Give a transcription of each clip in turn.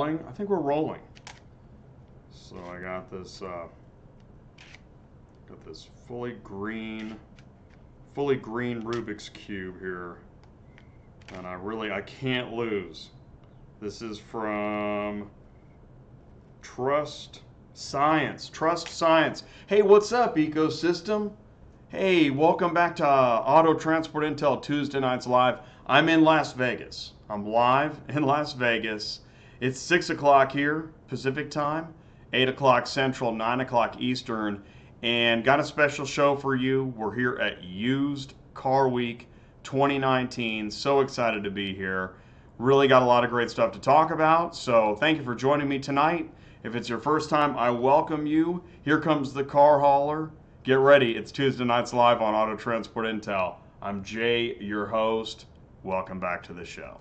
rolling? I think we're rolling. So I got this fully green Rubik's Cube here. And I can't lose. This is from Trust Science. Hey, what's up, ecosystem? Hey, welcome back to Auto Transport Intel Tuesday Nights Live. I'm in Las Vegas. I'm live in Las Vegas. It's 6 o'clock here, Pacific time, 8 o'clock Central, 9 o'clock Eastern, and got a special show for you. We're here at Used Car Week 2019. So excited to be here. Really got a lot of great stuff to talk about. So thank you for joining me tonight. If it's your first time, I welcome you. Here comes the car hauler. Get ready. It's Tuesday Nights Live on Auto Transport Intel. I'm Jay, your host. Welcome back to the show.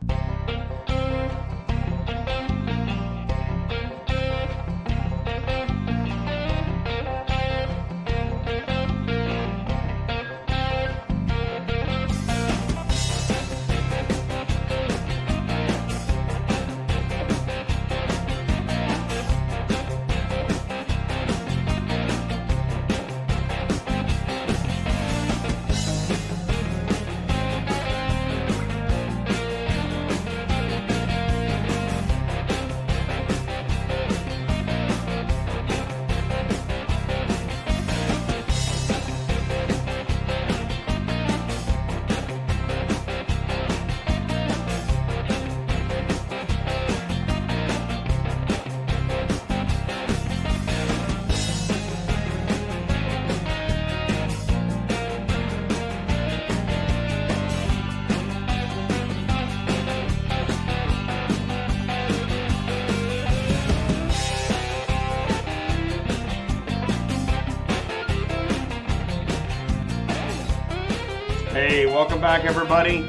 Hey, welcome back, everybody.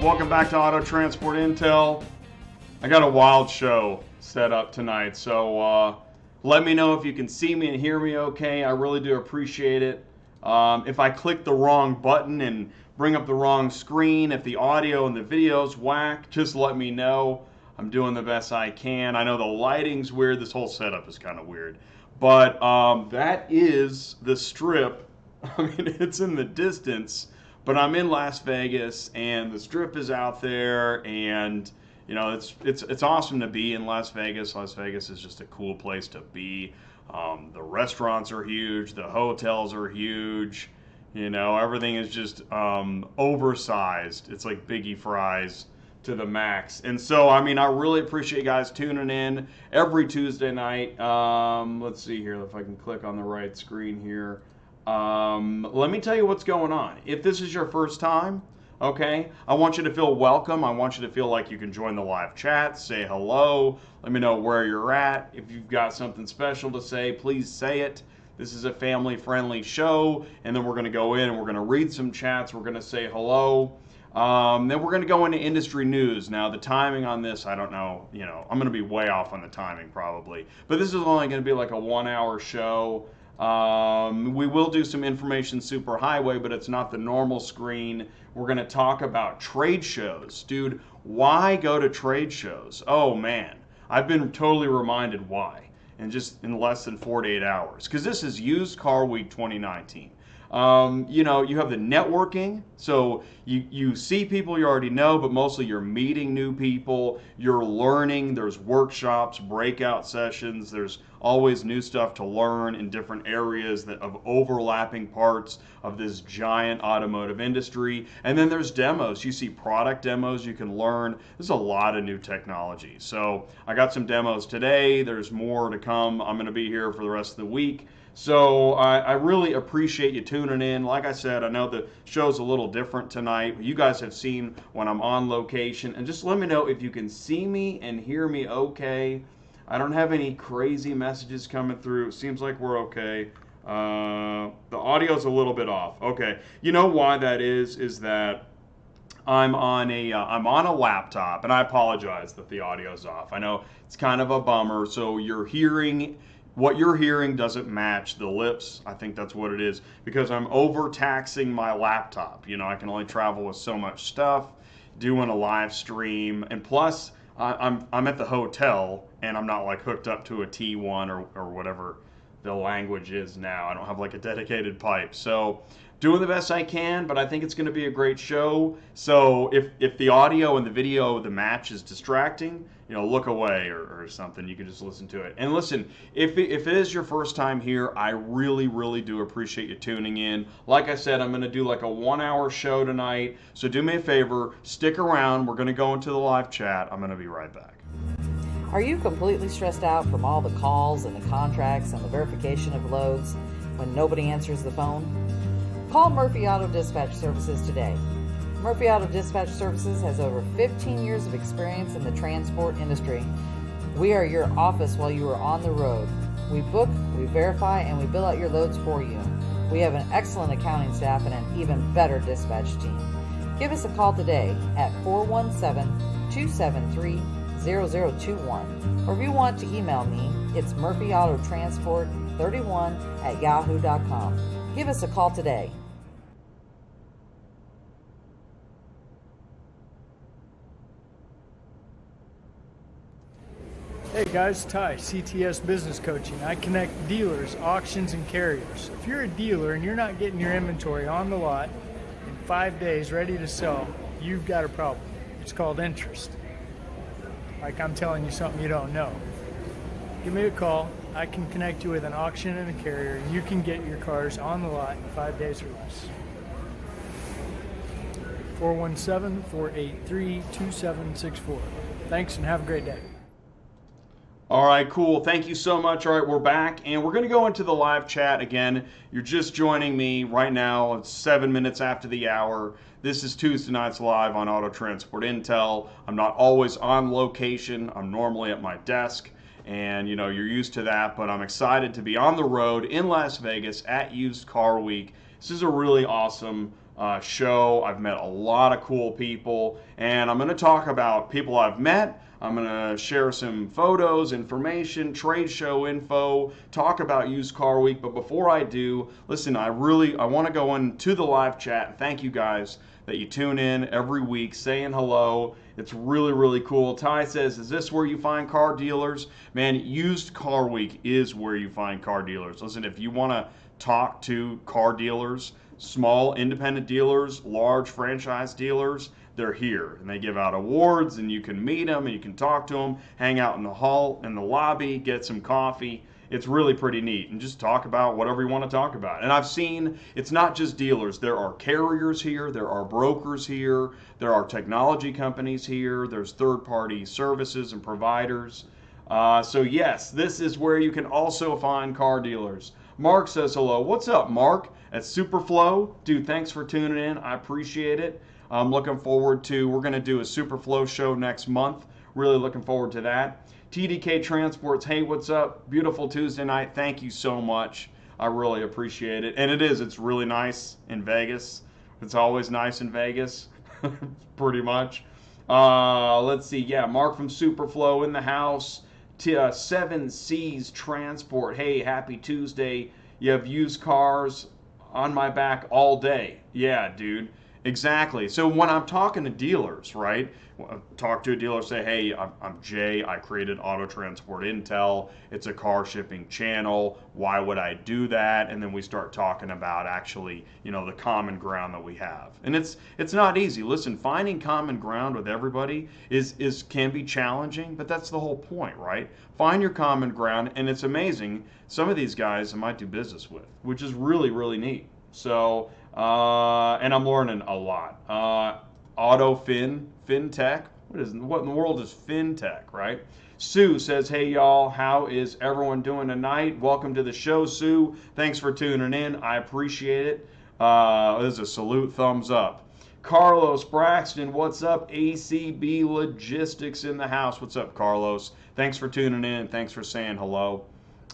Welcome back to Auto Transport Intel. I got a wild show set up tonight, so let me know if you can see me and hear me okay. I really do appreciate it. If I click the wrong button and bring up the wrong screen, if the audio and the video's whack, just let me know. I'm doing the best I can. I know the lighting's weird. This whole setup is kind of weird. But that is the Strip. I mean, it's in the distance. But I'm in Las Vegas, and the Strip is out there, and you know it's awesome to be in Las Vegas. Las Vegas is just a cool place to be. The restaurants are huge, the hotels are huge. You know, everything is just oversized. It's like Biggie fries to the max. And so, I mean, I really appreciate you guys tuning in every Tuesday night. Let's see here if I can click on the right screen here. Let me tell you what's going on. If this is your first time, okay, I want you to feel welcome. I want you to feel like you can join the live chat, say hello, let me know where you're at. If you've got something special to say, please say it. This is a family-friendly show, and then we're going to go in and we're going to read some chats. We're going to say hello. Then we're going to go into industry news. Now, the timing on this, I don't know. You know, I'm going to be way off on the timing probably. But this is only going to be like a 1-hour show. We will do some information superhighway, but it's not the normal screen. We're going to talk about trade shows. Dude, why go to trade shows? Oh, man. I've been totally reminded why. And just in less than 48 hours. Because this is Used Car Week 2019. You know, you have the networking, so you see people you already know, but mostly you're meeting new people, you're learning, there's workshops, breakout sessions, there's always new stuff to learn in different areas of overlapping parts of this giant automotive industry. And then there's demos. You see product demos you can learn. There's a lot of new technology. So I got some demos today. There's more to come. I'm going to be here for the rest of the week. So I really appreciate you tuning in. Like I said, I know the show's a little different tonight. You guys have seen when I'm on location. And just let me know if you can see me and hear me okay. I don't have any crazy messages coming through. It seems like we're okay. The audio's a little bit off. Okay. You know why that is that I'm on a laptop, and I apologize that the audio's off. I know it's kind of a bummer. So what you're hearing doesn't match the lips. I think that's what it is, because I'm overtaxing my laptop. You know, I can only travel with so much stuff, doing a live stream, and plus I'm at the hotel and I'm not like hooked up to a T1 or whatever the language is now. I don't have like a dedicated pipe. So doing the best I can, but I think it's going to be a great show. So if the audio and the video of the match is distracting, look away or something. You can just listen to it. And listen, if it is your first time here, I really, really do appreciate you tuning in. Like I said, I'm going to do like a 1-hour show tonight. So do me a favor, stick around. We're going to go into the live chat. I'm going to be right back. Are you completely stressed out from all the calls and the contracts and the verification of loads when nobody answers the phone? Call Murphy Auto Dispatch Services today. Murphy Auto Dispatch Services has over 15 years of experience in the transport industry. We are your office while you are on the road. We book, we verify, and we bill out your loads for you. We have an excellent accounting staff and an even better dispatch team. Give us a call today at 417-273-0021. Or if you want to email me, it's murphyautotransport31@yahoo.com. Give us a call today. Hey guys, Ty, CTS Business Coaching. I connect dealers, auctions, and carriers. If you're a dealer and you're not getting your inventory on the lot in 5 days ready to sell, you've got a problem. It's called interest. Like I'm telling you something you don't know. Give me a call. I can connect you with an auction and a carrier, and you can get your cars on the lot in 5 days or less. 417-483-2764. Thanks and have a great day. All right, cool. Thank you so much. All right, we're back, and we're going to go into the live chat again. You're just joining me right now. It's 7 minutes after the hour. This is Tuesday Nights Live on Auto Transport Intel. I'm not always on location. I'm normally at my desk, and you're used to that, but I'm excited to be on the road in Las Vegas at Used Car Week. This is a really awesome show. I've met a lot of cool people, and I'm going to talk about people I've met. I'm going to share some photos, information, trade show info, talk about Used Car Week. But before I do, listen, I want to go into the live chat and thank you guys that you tune in every week saying hello. It's really, really cool. Ty says, is this where you find car dealers? Man, Used Car Week is where you find car dealers. Listen, if you want to talk to car dealers, small independent dealers, large franchise dealers, they're here, and they give out awards, and you can meet them, and you can talk to them, hang out in the hall, in the lobby, get some coffee. It's really pretty neat, and just talk about whatever you want to talk about. And I've seen it's not just dealers. There are carriers here, there are brokers here, there are technology companies here, there's third-party services and providers. So yes, this is where you can also find car dealers. Mark says hello. What's up, Mark? At Superflow. Dude, thanks for tuning in. I appreciate it. I'm looking forward to, we're going to do a Superflow show next month. Really looking forward to that. TDK Transports, hey, what's up? Beautiful Tuesday night. Thank you so much. I really appreciate it. And it's really nice in Vegas. It's always nice in Vegas, pretty much. Let's see. Yeah, Mark from Superflow in the house. 7Cs Transport, hey, happy Tuesday. You have used cars on my back all day. Yeah, dude. Exactly. So when I'm talking to dealers, right? Talk to a dealer, say, hey, I'm Jay. I created Auto Transport Intel. It's a car shipping channel. Why would I do that? And then we start talking about actually, the common ground that we have. And it's not easy. Listen, finding common ground with everybody can be challenging, but that's the whole point, right? Find your common ground, and it's amazing. Some of these guys I might do business with, which is really, really neat. So, and I'm learning a lot. FinTech. What in the world is FinTech, right? Sue says, hey y'all, how is everyone doing tonight? Welcome to the show, Sue. Thanks for tuning in. I appreciate it. There's a salute, thumbs up. Carlos Braxton, what's up? ACB Logistics in the house. What's up, Carlos? Thanks for tuning in. Thanks for saying hello.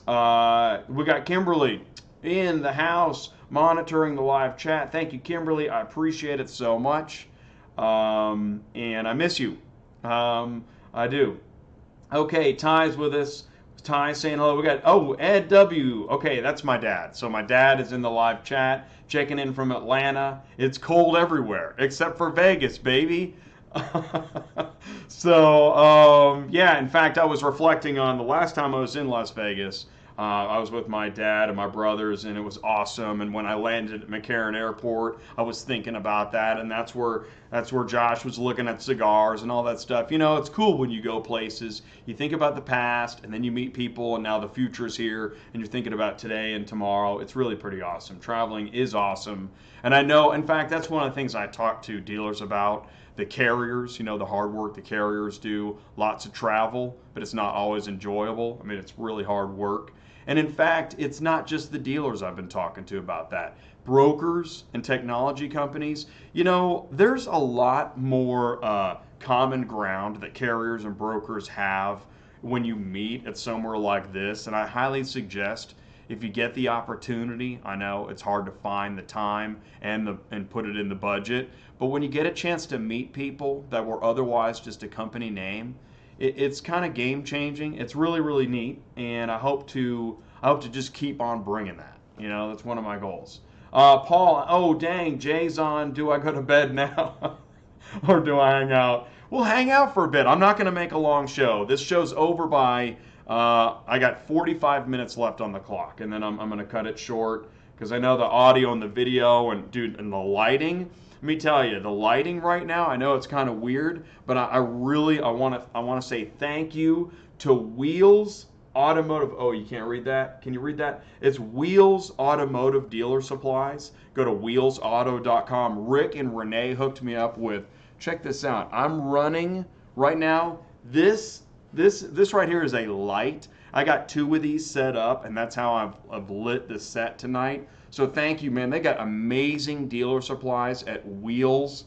We got Kimberly in the house monitoring the live chat. Thank you, Kimberly. I appreciate it so much. And I miss you. I do. Okay, Ty's with us. Ty saying hello. We got, Ed W. Okay, that's my dad. So my dad is in the live chat, checking in from Atlanta. It's cold everywhere, except for Vegas, baby. Yeah, in fact, I was reflecting on the last time I was in Las Vegas. I was with my dad and my brothers, and it was awesome. And when I landed at McCarran Airport, I was thinking about that, and that's where Josh was looking at cigars and all that stuff. You know, it's cool when you go places. You think about the past, and then you meet people, and now the future's here, and you're thinking about today and tomorrow. It's really pretty awesome. Traveling is awesome, and I know, in fact, that's one of the things I talk to dealers about. The carriers, you know, the hard work the carriers do, lots of travel, but it's not always enjoyable. I mean, it's really hard work. And in fact, it's not just the dealers I've been talking to about that. Brokers and technology companies, you know, there's a lot more common ground that carriers and brokers have when you meet at somewhere like this. And I highly suggest, if you get the opportunity, I know it's hard to find the time and put it in the budget, but when you get a chance to meet people that were otherwise just a company name, it's kind of game changing. It's really, really neat, and I hope to just keep on bringing that. You know, that's one of my goals. Paul, oh dang, Jay's on. Do I go to bed now, or do I hang out? We'll hang out for a bit. I'm not going to make a long show. This show's over by. I got 45 minutes left on the clock, and then I'm going to cut it short because I know the audio and the video and the lighting. Let me tell you, the lighting right now, I know it's kind of weird, but I want to say thank you to Wheels Automotive. Oh, you can't read that? Can you read that? It's Wheels Automotive Dealer Supplies. Go to wheelsauto.com. Rick and Renee hooked me up with, check this out. I'm running right now. This right here is a light. I got 2 of these set up, and that's how I've lit the set tonight. So thank you, man. They got amazing dealer supplies at Wheels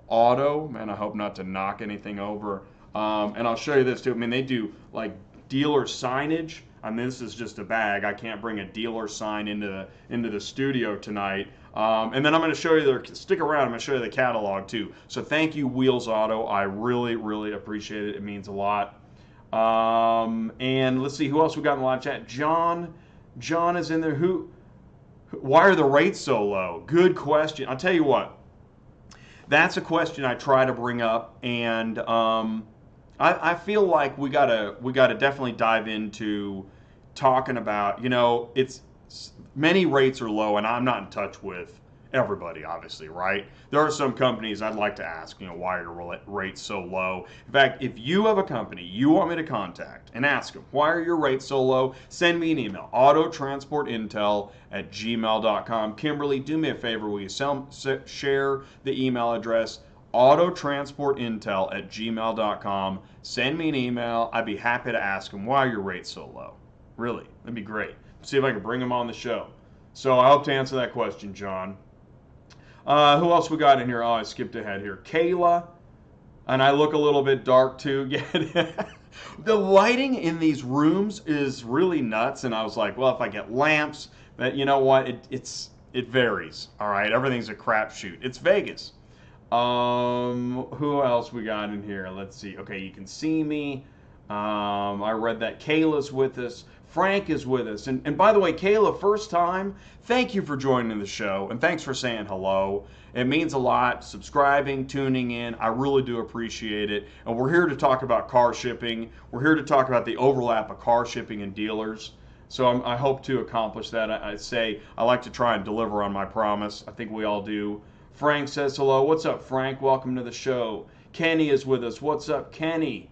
Auto. Man, I hope not to knock anything over. And I'll show you this too. I mean, they do like dealer signage. I mean, this is just a bag. I can't bring a dealer sign into the studio tonight. And then I'm going to show you stick around. I'm going to show you the catalog too. So thank you, Wheels Auto. I really, really appreciate it. It means a lot. And let's see who else we got in the live chat. John is in there. Why are the rates so low? Good question. I'll tell you what. That's a question I try to bring up, and I feel like we gotta definitely dive into talking about. You know, many rates are low, and I'm not in touch with everybody, obviously, right? There are some companies I'd like to ask, you know, why are your rates so low? In fact, if you have a company you want me to contact and ask them, why are your rates so low? Send me an email, autotransportintel@gmail.com. Kimberly, do me a favor, will you share the email address, autotransportintel@gmail.com. Send me an email. I'd be happy to ask them, why are your rates so low? Really, that'd be great. See if I can bring them on the show. So I hope to answer that question, John. Who else we got in here? Oh, I skipped ahead here. Kayla, and I look a little bit dark too. Yeah, the lighting in these rooms is really nuts. And I was like, well, if I get lamps, but you know what? It varies. All right, everything's a crapshoot. It's Vegas. Who else we got in here? Let's see. Okay, you can see me. I read that Kayla's with us. Frank is with us. And by the way, Kayla, first time, thank you for joining the show, and thanks for saying hello. It means a lot, subscribing, tuning in. I really do appreciate it. And we're here to talk about car shipping. We're here to talk about the overlap of car shipping and dealers. So I hope to accomplish that. I like to try and deliver on my promise. I think we all do. Frank says hello. What's up, Frank? Welcome to the show. Kenny is with us. What's up, Kenny?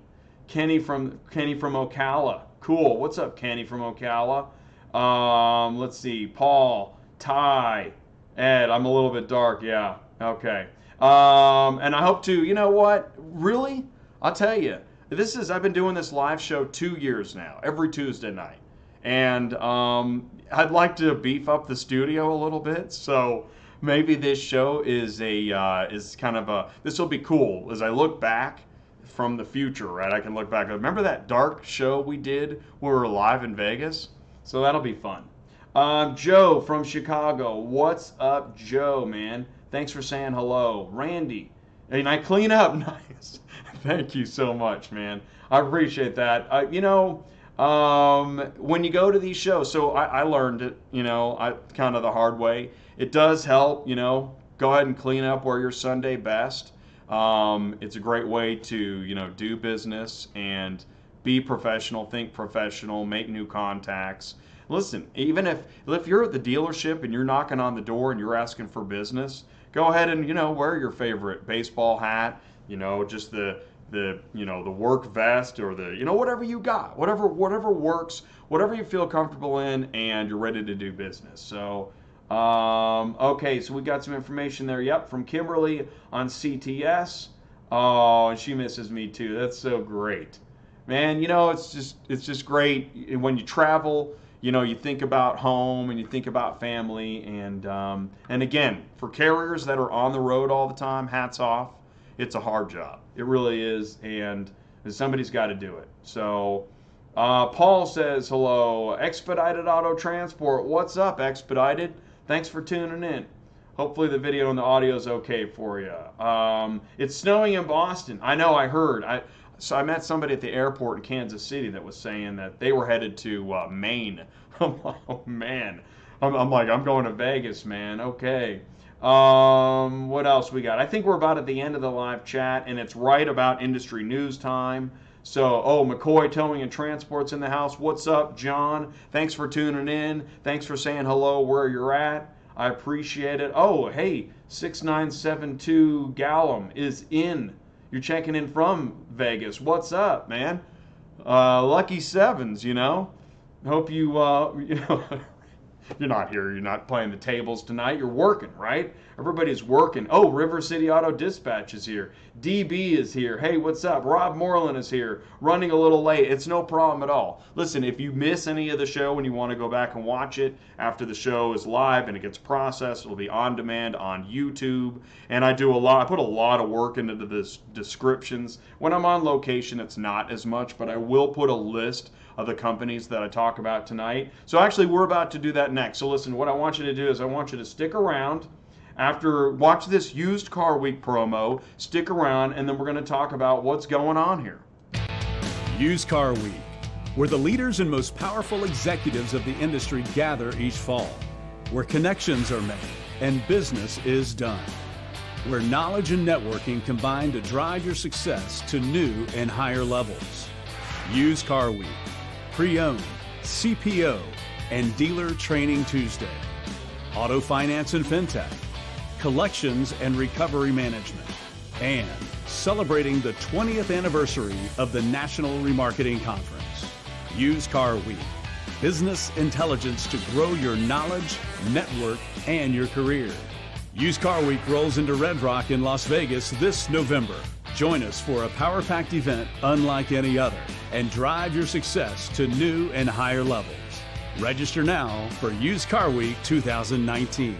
Kenny from Ocala. Cool. What's up, Kenny from Ocala? Let's see. Paul, Ty, Ed. I'm a little bit dark. Yeah. Okay. And I hope to, you know what? Really? I'll tell you. I've been doing this live show 2 years now, every Tuesday night. And I'd like to beef up the studio a little bit. So maybe this show is kind of this will be cool as I look back from the future, right? I can look back. Remember that dark show we did when we were live in Vegas? So that'll be fun. Joe from Chicago. What's up, Joe, man? Thanks for saying hello. Randy. And I clean up. Nice. Thank you so much, man. I appreciate that. When you go to these shows, so I learned it, kind of the hard way. It does help, go ahead and clean up, wear your Sunday best. It's a great way to, do business and be professional, think professional, make new contacts. Listen, even if you're at the dealership and you're knocking on the door and you're asking for business, go ahead and, wear your favorite baseball hat, just the work vest or the, whatever you got, whatever works, whatever you feel comfortable in, and you're ready to do business. So, okay, so we got some information there. Yep, from Kimberly on CTS. Oh, and she misses me too. That's so great, man. It's just great when you travel. You think about home and you think about family, and again, for carriers that are on the road all the time, hats off. It's a hard job. It really is, and somebody's got to do it. So, Paul says hello, Expedited Auto Transport. What's up, Expedited? Thanks for tuning in. Hopefully the video and the audio is okay for you. It's snowing in Boston. I know, I heard. So I met somebody at the airport in Kansas City that was saying that they were headed to Maine. I'm like, oh man. I'm like, I'm going to Vegas, man. Okay. What else we got? I think we're about at the end of the live chat, and it's right about industry news time. So, McCoy Towing and Transport's in the house. What's up, John? Thanks for tuning in. Thanks for saying hello where you're at. I appreciate it. Oh, hey, 6972 Gallum is in. You're checking in from Vegas. What's up, man? Lucky sevens, Hope you, you're not here. You're not playing the tables tonight. You're working, right? Everybody's working. Oh, River City Auto Dispatch is here. DB is here. Hey, what's up? Rob Moreland is here. Running a little late. It's no problem at all. Listen, if you miss any of the show and you want to go back and watch it after the show is live and it gets processed, it'll be on demand on YouTube. And I put a lot of work into the descriptions. When I'm on location, it's not as much, but I will put a list of the companies that I talk about tonight. So actually, we're about to do that next. So listen, what I want you to do is I want you to stick around watch this Used Car Week promo, stick around, and then we're going to talk about what's going on here. Used Car Week, where the leaders and most powerful executives of the industry gather each fall, where connections are made and business is done, where knowledge and networking combine to drive your success to new and higher levels. Used Car Week, pre-owned, CPO, and Dealer Training Tuesday, Auto Finance and FinTech, Collections and Recovery Management, and celebrating the 20th anniversary of the National Remarketing Conference. Used Car Week, business intelligence to grow your knowledge, network, and your career. Used Car Week rolls into Red Rock in Las Vegas this November. Join us for a power-packed event unlike any other and drive your success to new and higher levels. Register now for Used Car Week 2019.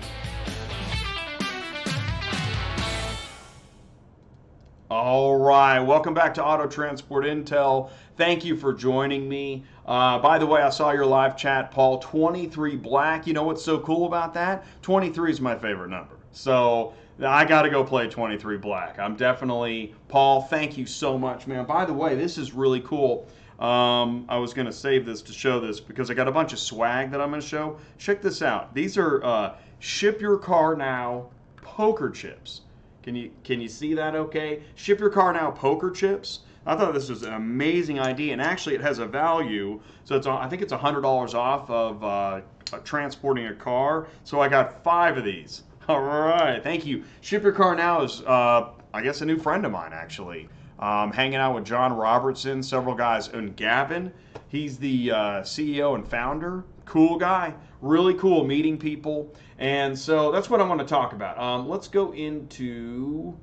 All right, welcome back to Auto Transport Intel. Thank you for joining me. By the way, I saw your live chat, Paul. 23 black. You know what's so cool about that? 23 is my favorite number. So I got to go play 23 black. I'm definitely, Paul, thank you so much, man. By the way, this is really cool. I was going to save this to show this because I got a bunch of swag that I'm going to show. Check this out. These are Ship Your Car Now poker chips. Can you see that okay? Ship Your Car Now poker chips. I thought this was an amazing idea, and actually it has a value. So I think it's $100 off of transporting a car. So I got 5 of these. All right, thank you. Ship Your Car Now is, I guess, a new friend of mine, actually. Hanging out with John Robertson, several guys, and Gavin. He's the CEO and founder. Cool guy. Really cool meeting people. And so that's what I want to talk about. Let's go into,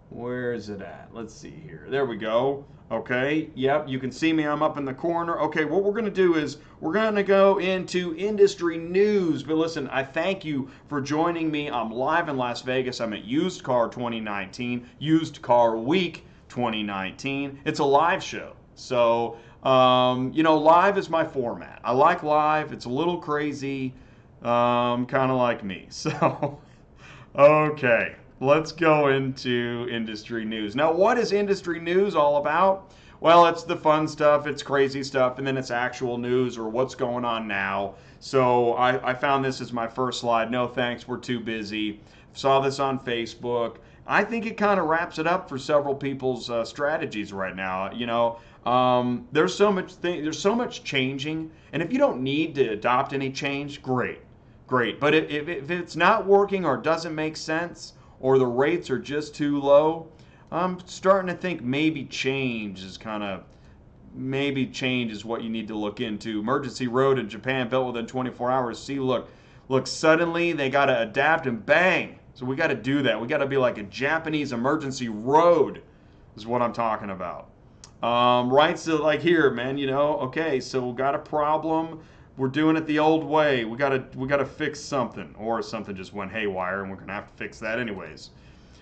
where is it at? Let's see here. There we go. Okay, yep, you can see me. I'm up in the corner. Okay, what we're going to do is we're going to go into industry news. But listen, I thank you for joining me. I'm live in Las Vegas. I'm at Used Car 2019, Used Car Week 2019. It's a live show. So, live is my format. I like live. It's a little crazy, kind of like me. So, okay. Let's go into industry news. Now, what is industry news all about? Well, it's the fun stuff, it's crazy stuff, and then it's actual news or what's going on now. So I found this as my first slide. No thanks, we're too busy. Saw this on Facebook. I think it kind of wraps it up for several people's strategies right now. There's so much changing, and if you don't need to adopt any change, great. But if it's not working or doesn't make sense, or the rates are just too low, I'm starting to think maybe change is what you need to look into. Emergency road in Japan built within 24 hours. See, look, suddenly they got to adapt and bang. So we got to do that. We got to be like a Japanese emergency road is what I'm talking about. Right, so like here, man, okay, so we got a problem. We're doing it the old way. We gotta fix something, or something just went haywire, and we're gonna have to fix that anyways.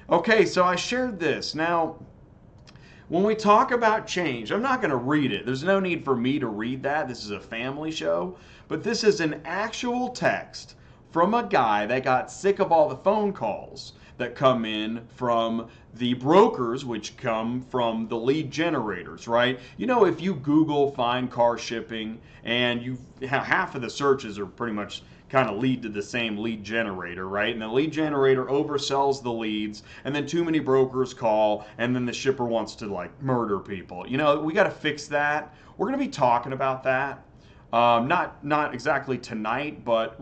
Okay, so I shared this. Now, when we talk about change, I'm not gonna read it. There's no need for me to read that. This is a family show, but this is an actual text from a guy that got sick of all the phone calls that come in from the brokers, which come from the lead generators, right? If you Google find car shipping, and half of the searches are pretty much kind of lead to the same lead generator, right? And the lead generator oversells the leads, and then too many brokers call, and then the shipper wants to like murder people. We got to fix that. We're going to be talking about that. Not exactly tonight, but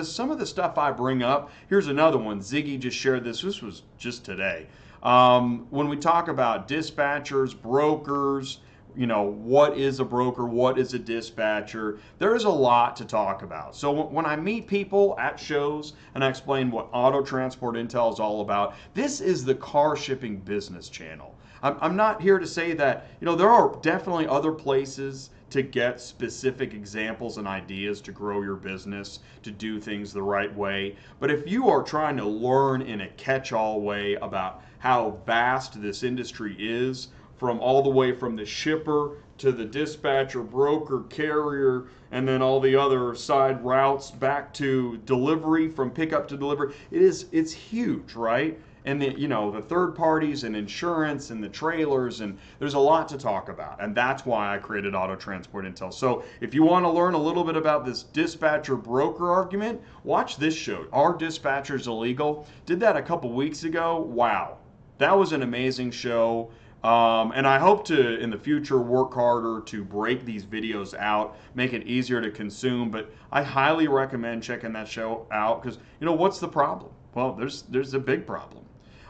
some of the stuff I bring up. Here's another one. Ziggy just shared this. This was just today. When we talk about dispatchers, brokers, what is a broker, what is a dispatcher, there is a lot to talk about. So when I meet people at shows and I explain what Auto Transport Intel is all about, this is the car shipping business channel. I'm not here to say that, there are definitely other places to get specific examples and ideas to grow your business, to do things the right way. But if you are trying to learn in a catch-all way about how vast this industry is, from all the way from the shipper to the dispatcher, broker, carrier, and then all the other side routes back to delivery, from pickup to delivery, it's huge, right? And the third parties and insurance and the trailers, and there's a lot to talk about. And that's why I created Auto Transport Intel. So if you want to learn a little bit about this dispatcher broker argument, watch this show. Are dispatchers illegal? Did that a couple weeks ago. Wow. That was an amazing show. And I hope to, in the future, work harder to break these videos out, make it easier to consume. But I highly recommend checking that show out because, what's the problem? Well, there's a big problem.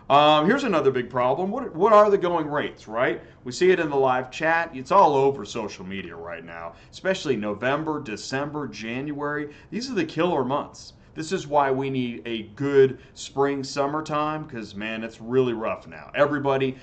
Here's another big problem. What are the going rates, right? We see it in the live chat. It's all over social media right now, especially November, December, January. These are the killer months. This is why we need a good spring, summertime, because, man, it's really rough now. Everybody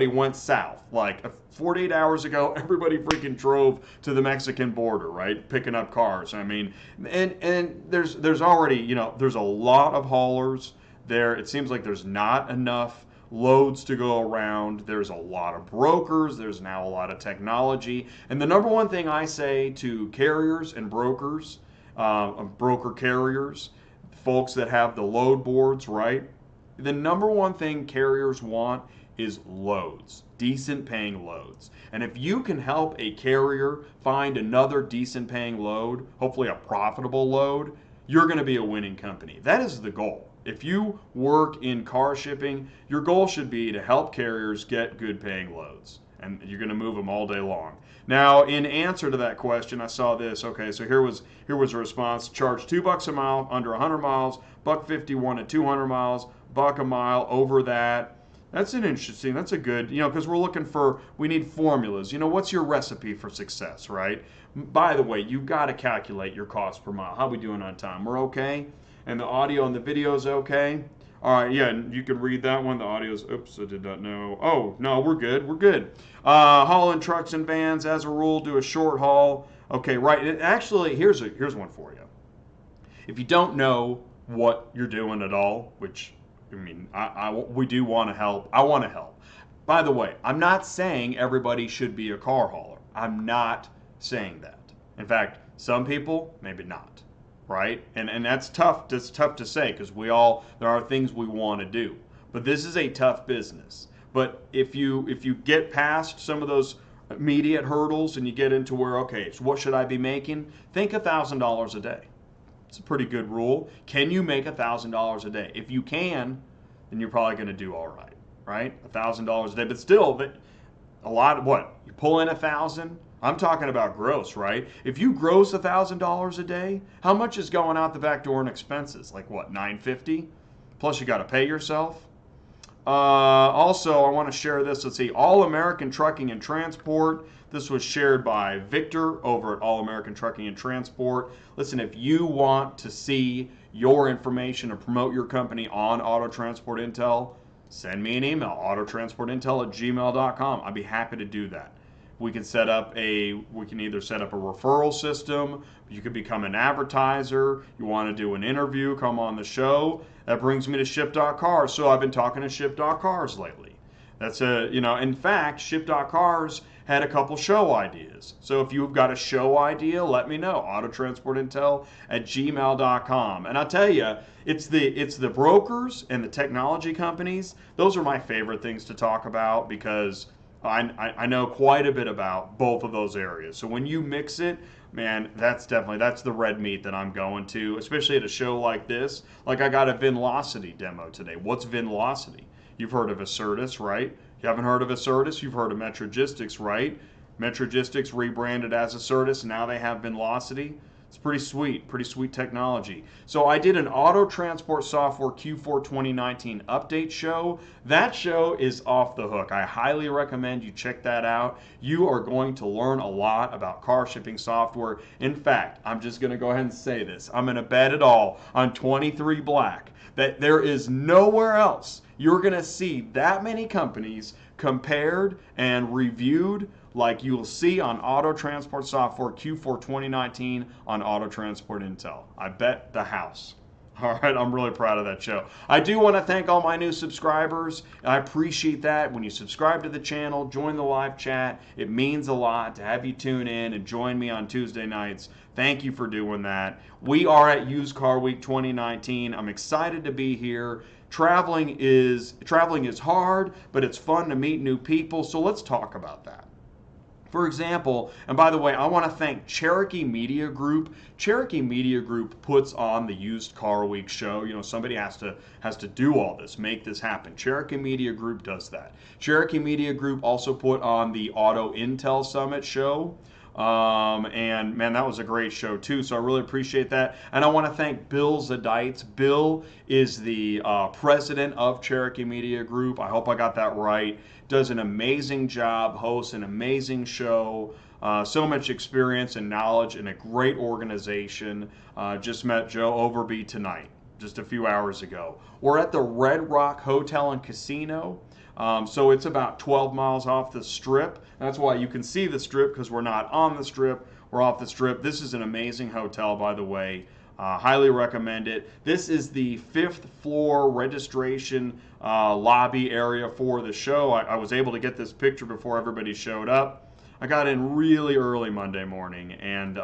went south. Like 48 hours ago, everybody freaking drove to the Mexican border, right? Picking up cars. I mean, and there's already, there's a lot of haulers there. It seems like there's not enough loads to go around. There's a lot of brokers. There's now a lot of technology. And the number one thing I say to carriers and brokers, broker carriers, folks that have the load boards, right? The number one thing carriers want is loads, decent paying loads. And if you can help a carrier find another decent paying load, hopefully a profitable load, you're going to be a winning company. That is the goal. If you work in car shipping, your goal should be to help carriers get good paying loads. And you're going to move them all day long. Now, in answer to that question, I saw this. Okay, so here was a response. Charge $2 a mile under 100 miles, $1.51 at 200 miles, $1 a mile over that. That's a good, because we need formulas. What's your recipe for success, right? By the way, you've got to calculate your cost per mile. How are we doing on time? We're okay? And the audio and the video is okay? All right, yeah, and you can read that one. The audio's, oops, I did not know. Oh, no, we're good. Hauling trucks and vans, as a rule, do a short haul. Okay, right. Actually, here's one for you. If you don't know what you're doing at all, which, I mean, we do want to help. I want to help. By the way, I'm not saying everybody should be a car hauler. I'm not saying that. In fact, some people, maybe not. Right? And that's tough. That's tough to say because there are things we want to do. But this is a tough business. But if you get past some of those immediate hurdles and you get into where, okay, so what should I be making? Think $1,000 a day. It's a pretty good rule. Can you make $1,000 a day? If you can, then you're probably going to do all right, right? $1,000 a day, but still, a lot of what? You pull in 1,000. I'm talking about gross, right? If you gross $1,000 a day, how much is going out the back door in expenses? Like what, $950? Plus you got to pay yourself. Also, I want to share this. Let's see, All American Trucking and Transport. This was shared by Victor over at All American Trucking and Transport. Listen, if you want to see your information and promote your company on Auto Transport Intel, send me an email, autotransportintel@gmail.com. I'd be happy to do that. We can either set up a referral system, you could become an advertiser, you want to do an interview, come on the show. That brings me to Ship.Cars. So I've been talking to Ship.Cars lately. In fact, Ship.Cars had a couple show ideas. So if you've got a show idea, let me know, autotransportintel@gmail.com. And I'll tell you, it's the brokers and the technology companies. Those are my favorite things to talk about because I know quite a bit about both of those areas. So when you mix it, man, that's the red meat that I'm going to, especially at a show like this. Like I got a Vinlocity demo today. What's Vinlocity? You've heard of Acertus, right? You haven't heard of Acertus? You've heard of Metrogistics, right? Metrogistics rebranded as Acertus, and now they have Vinlocity. It's pretty sweet technology. So I did an Auto Transport Software Q4 2019 update show. That show is off the hook. I highly recommend you check that out. You are going to learn a lot about car shipping software. In fact, I'm just going to go ahead and say this. I'm going to bet it all on 23 Black that there is nowhere else you're going to see that many companies compared and reviewed like you'll see on Auto Transport Software Q4 2019 on Auto Transport Intel. I bet the house. All right, I'm really proud of that show. I do want to thank all my new subscribers. I appreciate that. When you subscribe to the channel, join the live chat. It means a lot to have you tune in and join me on Tuesday nights. Thank you for doing that. We are at Used Car Week 2019. I'm excited to be here. Traveling is hard, but it's fun to meet new people. So let's talk about that. For example, and by the way, I want to thank Cherokee Media Group. Cherokee Media Group puts on the Used Car Week show. You know, somebody has to do all this, make this happen. Cherokee Media Group does that. Cherokee Media Group also put on the Auto Intel Summit show. And man, that was a great show too. So I really appreciate that. And I want to thank Bill Zadeits. Bill is the president of Cherokee Media Group. I hope I got that right. Does an amazing job, hosts an amazing show. So much experience and knowledge and a great organization. Just met Joe Overby tonight, just a few hours ago. We're at the Red Rock Hotel and Casino. So it's about 12 miles off the Strip. That's why you can see the Strip, because we're not on the Strip. We're off the Strip. This is an amazing hotel, by the way. Highly recommend it. This is the 5th floor registration lobby area for the show. I was able to get this picture before everybody showed up. I got in really early Monday morning, and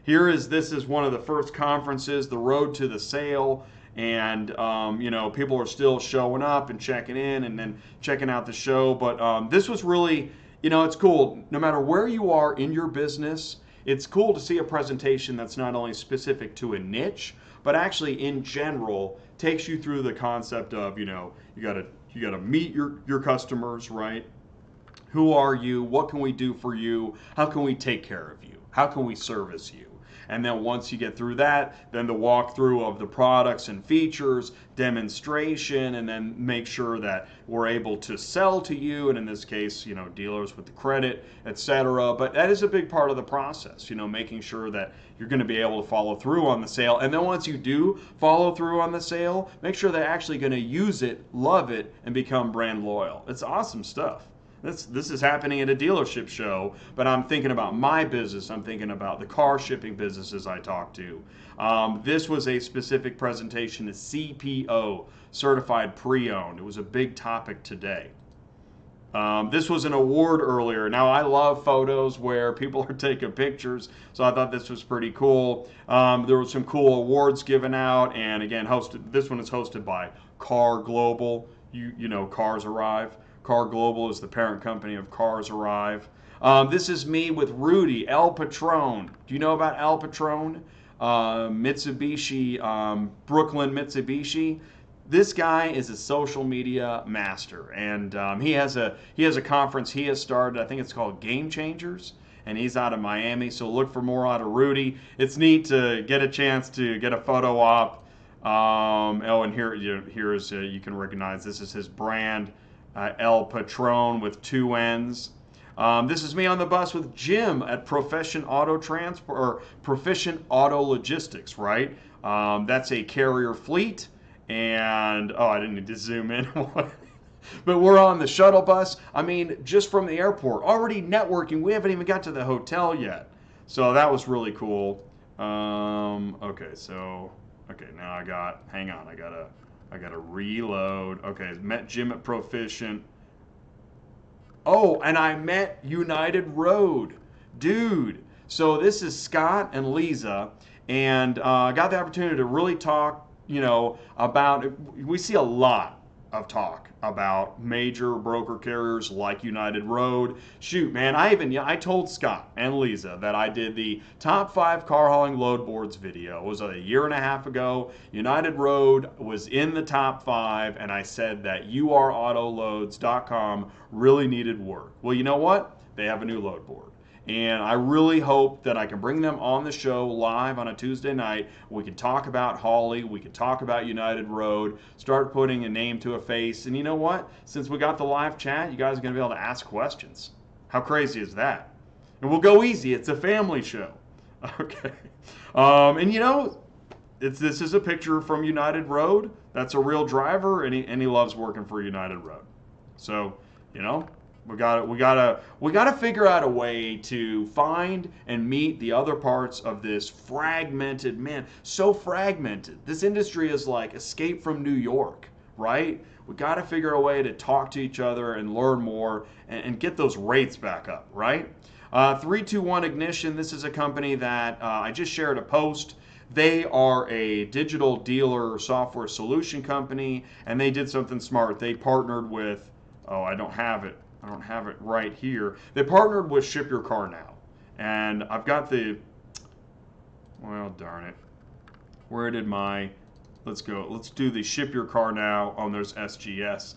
this is one of the first conferences, the Road to the Sale. And people are still showing up and checking in and then checking out the show. But this was really, it's cool. No matter where you are in your business, it's cool to see a presentation that's not only specific to a niche, but actually in general takes you through the concept of, you gotta meet your customers, right? Who are you? What can we do for you? How can we take care of you? How can we service you? And then once you get through that, then the walkthrough of the products and features, demonstration, and then make sure that we're able to sell to you, and in this case, dealers with the credit, etc. But that is a big part of the process, making sure that you're going to be able to follow through on the sale. And then once you do follow through on the sale, make sure they're actually going to use it, love it, and become brand loyal. It's awesome stuff. This is happening at a dealership show, but I'm thinking about my business. I'm thinking about the car shipping businesses I talk to. This was a specific presentation to CPO, Certified Pre-Owned. It was a big topic today. This was an award earlier. Now, I love photos where people are taking pictures, so I thought this was pretty cool. There were some cool awards given out, and again, this one is hosted by Car Global. Cars Arrive. Car Global is the parent company of Cars Arrive. This is me with Rudy, El Patron. Do you know about El Patron? Mitsubishi, Brooklyn Mitsubishi. This guy is a social media master, and he has a conference he has started. I think it's called Game Changers, and he's out of Miami. So look for more out of Rudy. It's neat to get a chance to get a photo op. And here's you can recognize this is his brand, El Patron with 2 N's. This is me on the bus with Jim at Proficient Auto Transport or Proficient Auto Logistics, right? That's a carrier fleet, and I didn't need to zoom in. But we're on the shuttle bus. I mean, just from the airport, already networking. We haven't even got to the hotel yet, so that was really cool. Okay, now hang on, I gotta reload. Okay, met Jim at Proficient. Oh, and I met United Road. Dude, so this is Scott and Lisa, and I got the opportunity to really talk, about, we see a lot of talk about major broker carriers like United Road. Shoot, man, I told Scott and Lisa that I did the top 5 car hauling load boards video. It was a year and a half ago. United Road was in the top 5, and I said that urautoloads.com really needed work. Well, you know what? They have a new load board. And I really hope that I can bring them on the show live on a Tuesday night. We can talk about Hawley. We can talk about United Road. Start putting a name to a face. And you know what? Since we got the live chat, you guys are going to be able to ask questions. How crazy is that? And we'll go easy. It's a family show. Okay. This is a picture from United Road. That's a real driver, and he loves working for United Road. So, we gotta figure out a way to find and meet the other parts of this fragmented, so fragmented. This industry is like Escape from New York, right? We gotta figure a way to talk to each other and learn more and get those rates back up, right? 321 Ignition, this is a company that I just shared a post. They are a digital dealer software solution company, and they did something smart. They partnered with, I don't have it right here. They partnered with Ship Your Car Now. And I've got well, darn it. Where did let's do the Ship Your Car Now. Oh, there's SGS.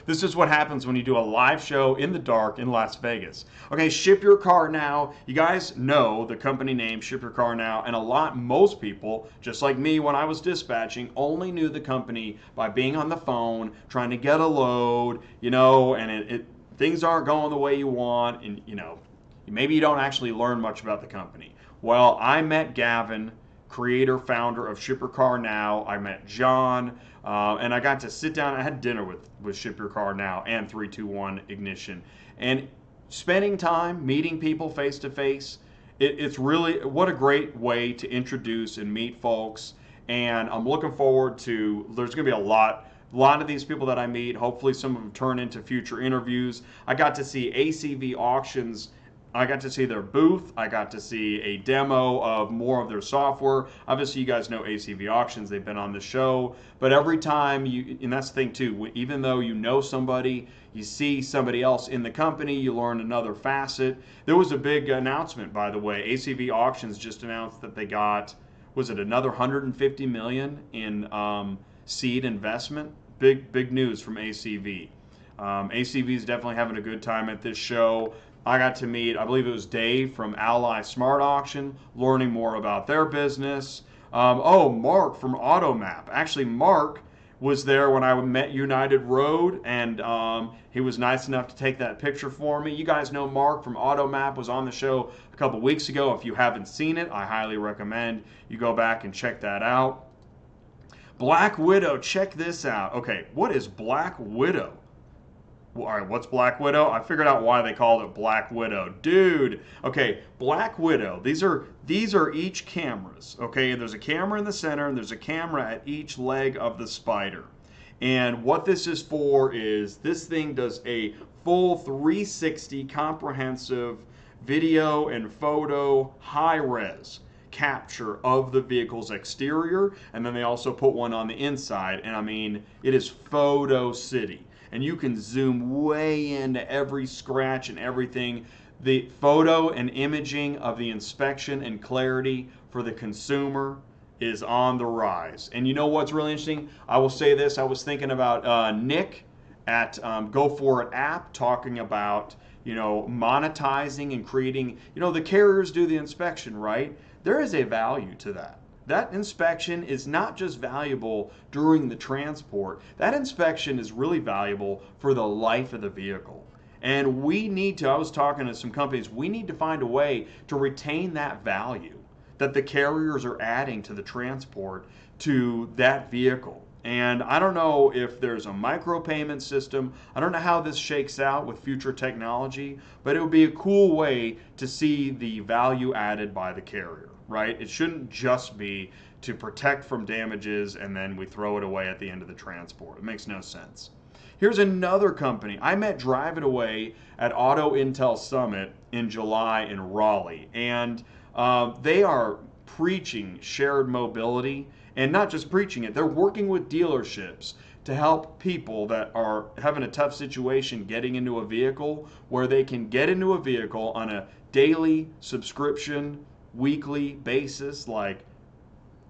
This is what happens when you do a live show in the dark in Las Vegas. Okay, Ship Your Car Now. You guys know the company name, Ship Your Car Now, and most people, just like me when I was dispatching, only knew the company by being on the phone, trying to get a load, and things aren't going the way you want, and maybe you don't actually learn much about the company. Well, I met Gavin, creator, founder of Ship Your Car Now. I met John, and I got to sit down. I had dinner with Ship Your Car Now and 321 Ignition. And spending time meeting people face to face, it's really, what a great way to introduce and meet folks. And I'm looking forward to, there's going to be a lot of these people that I meet. Hopefully some of them turn into future interviews. I got to see ACV Auctions. I got to see their booth. I got to see a demo of more of their software. Obviously, you guys know ACV Auctions. They've been on the show. But every time and that's the thing too, even though you know somebody, you see somebody else in the company, you learn another facet. There was a big announcement, by the way. ACV Auctions just announced that they got, was it another $150 million in seed investment? Big news from ACV. ACV is definitely having a good time at this show. I got to meet, I believe it was Dave from Ally Smart Auction, learning more about their business. Mark from Automap. Actually, Mark was there when I met United Road, and he was nice enough to take that picture for me. You guys know Mark from Automap, was on the show a couple weeks ago. If you haven't seen it, I highly recommend you go back and check that out. Black Widow, check this out. Okay, what is Black Widow? All right, what's Black Widow? I figured out why they called it Black Widow. Dude, okay, Black Widow, these are each cameras, okay? There's a camera in the center, and there's a camera at each leg of the spider. And what this is for is this thing does a full 360 comprehensive video and photo high-res capture of the vehicle's exterior, and then they also put one on the inside, and I mean, it is photo city. And you can zoom way into every scratch and everything. The photo and imaging of the inspection and clarity for the consumer is on the rise. And you know what's really interesting? I will say this. I was thinking about Nick at Go For It app talking about, monetizing and creating, the carriers do the inspection, right? There is a value to that. That inspection is not just valuable during the transport. That inspection is really valuable for the life of the vehicle. And I was talking to some companies, we need to find a way to retain that value that the carriers are adding to the transport to that vehicle. And I don't know if there's a micropayment system. I don't know how this shakes out with future technology, but it would be a cool way to see the value added by the carrier, right? It shouldn't just be to protect from damages and then we throw it away at the end of the transport. It makes no sense. Here's another company. I met Drive It Away at Auto Intel Summit in July in Raleigh, and they are preaching shared mobility, and not just preaching it, they're working with dealerships to help people that are having a tough situation getting into a vehicle, where they can get into a vehicle on a daily subscription, weekly basis, like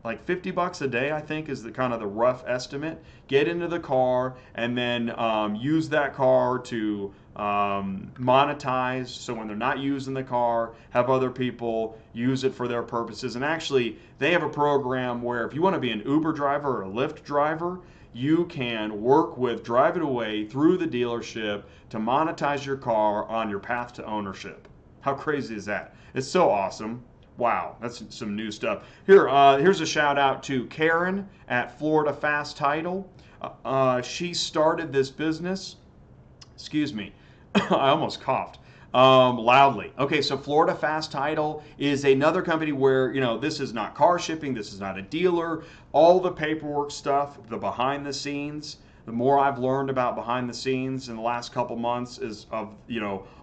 $50 a day, I think, is the kind of the rough estimate. Get into the car and then use that car to monetize. So when they're not using the car, have other people use it for their purposes. And actually, they have a program where if you want to be an Uber driver or a Lyft driver, you can work with Drive It Away through the dealership to monetize your car on your path to ownership. How crazy is that? It's so awesome. Wow, that's some new stuff. Here's a shout out to Karen at Florida Fast Title. She started this business. Excuse me, I almost coughed loudly. Okay, so Florida Fast Title is another company where, this is not car shipping, this is not a dealer. All the paperwork stuff, the behind the scenes. The more I've learned about behind the scenes in the last couple months is of,